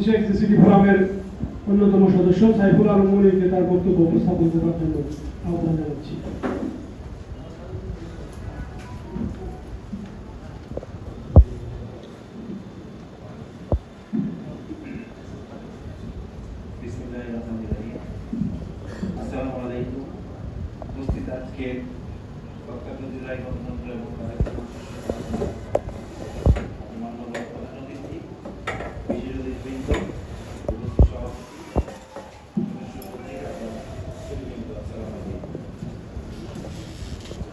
হচ্ছে এক্সিসিটি ফোরামের অন্যতম সদস্য সাইফুল আলম মনিরকে তার বক্তব্য উপস্থাপন করার জন্য আহ্বান জানাচ্ছি। আসসালামু আলাইকুম। উপস্থিত আজকে বক্তব্য জুলাই গণতন্ত্র এবং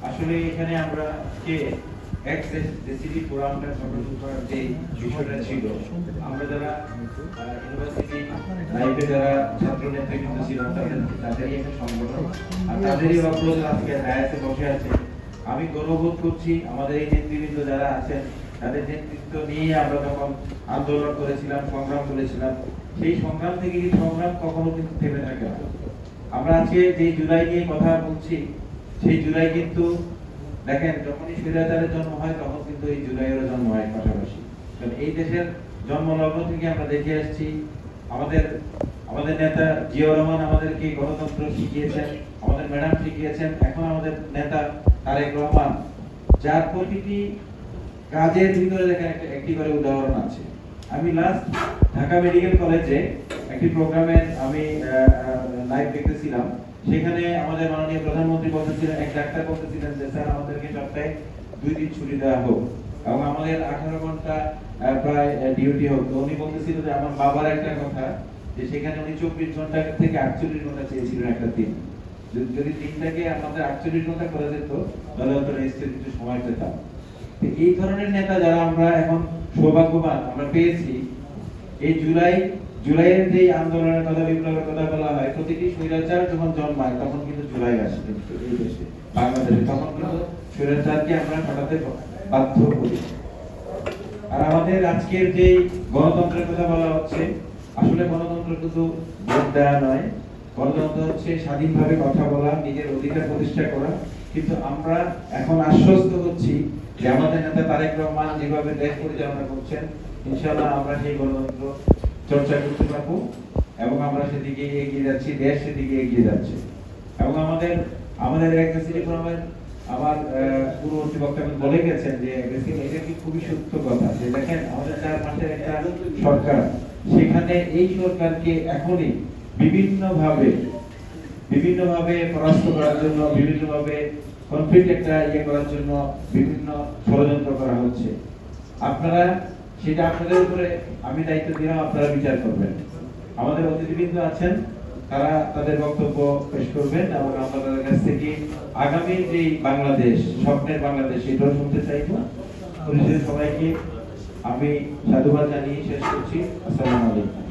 আসলে এখানে আমরা কে এক্সিসিটি ফোরামটা সংগঠন করার যে বিষয়টা ছিল, আমরা যারা ইউনিভার্সিটি লাইফে যারা ছাত্র নেতৃবৃন্দ ছিলাম তাদেরই একটা সংগঠন, আর তাদেরই অগ্রজ আজকে ডায়াসে বসে আছে। আমি গর্ববোধ করছি আমাদের এই নেতৃবৃন্দ যারা আছেন তাদের নেতৃত্ব নিয়ে আমরা যখন আন্দোলন করেছিলাম, সংগ্রাম করেছিলাম, সেই সংগ্রাম থেকে কি সংগ্রাম কখনো কিন্তু থেমে থাকে না। আমরা আজকে যে জুলাই নিয়ে কথা বলছি, সেই জুলাই কিন্তু দেখেন যখনই স্বৈরাচারের জন্ম হয় তখন কিন্তু এই জুলাইয়েরও জন্ম হয় পাশাপাশি। কারণ এই দেশের জন্মলগ্ন থেকে আমরা দেখে আসছি আমাদের নেতা জিয়াউর রহমান আমাদেরকে গণতন্ত্র শিখিয়েছেন, আমাদের ম্যাডাম শিখিয়েছেন, এখন আমাদের নেতা তারেক রহমান, যার প্রতিটি কাজের ভিতরে দেখেন একটি করে উদাহরণ আছে। আমি লাস্ট ঢাকা মেডিকেল কলেজে একটি প্রোগ্রামে আমি লাইভ দেখতেছিলাম, সেখানে আমাদের মাননীয় প্রধানমন্ত্রী বলতেছিলেন, এক ডাক্তার বলতেছিলেন যে স্যার আমাদেরকে সপ্তাহে 2 দিন ছুটি দেওয়া হোক এবং আমাদের 18 ঘন্টা প্রায় ডিউটি হোক। তো উনি বলতেছিলেন যে আমার বাবার একটা কথা, যে সেখানে উনি 24 ঘন্টা থেকে 48 ঘন্টা চেয়েছিলেন একটা দিন। যদি দিনটাকে আমাদের 48 ঘন্টা করে দিত তাহলে হয়তো রেস্টের কিছু সময় পেতাম। এই ধরনের নেতা যারা আমরা এখন সৌভাগ্যবান আমরা পেয়েছি। এই জুলাইয়ের যে আন্দোলনের কথা, বিপ্লবের কথা বলা হয়, প্রতিটি স্বৈরাচার যখন জন্মায় তখন কিন্তু জুলাই আসে কিন্তু এই দেশে বাংলাদেশে, তখন কিন্তু স্বৈরাচারকে আমরা হটাতে বাধ্য করি। আর আমাদের আজকের যে গণতন্ত্রের কথা বলা হচ্ছে, আসলে গণতন্ত্র শুধু ভোট দেওয়া নয়, গণতন্ত্র হচ্ছে স্বাধীনভাবে কথা বলা, নিজের অধিকার প্রতিষ্ঠা করা। কিন্তু আমরা এখন আশ্বস্ত হচ্ছি যে আমাদের নেতা তারেক রহমান যেভাবে দেশ পরিচালনা করছেন, ইনশাআল্লাহ আমরা সেই গণতন্ত্র চর্চা করতে পারবো এবং আমরা সেদিকে এগিয়ে যাচ্ছি, দেশ সেদিকে এগিয়ে যাচ্ছে। এবং আমাদের এক্সিসিটি ফোরামের আমার পূর্ববর্তী বক্তব্য বলে গেছেন যে এটা কি খুবই সত্য কথা, যে দেখেন আমাদের 4 মাসের একটা সরকার, সেখানে এই সরকারকে এখনই বিভিন্নভাবে পরাস্ত করার জন্য, বিভিন্নভাবে কনফ্লিক্ট একটা করার জন্য বিভিন্ন ষড়যন্ত্র করা হচ্ছে। আপনারা সেটা আপনাদের উপরে আমি দায়িত্ব দিলাম, আপনারা বিচার করবেন। আমাদের অতিথিবৃন্দ আছেন, তারা তাদের বক্তব্য পেশ করবেন এবং আমরা তাদের কাছ থেকে আগামী যে বাংলাদেশ, স্বপ্নের বাংলাদেশ, এটাও শুনতে চাইব। পরিশেষে সবাইকে আমি সাধুবাদ জানিয়ে শেষ করছি। আসসালামু আলাইকুম।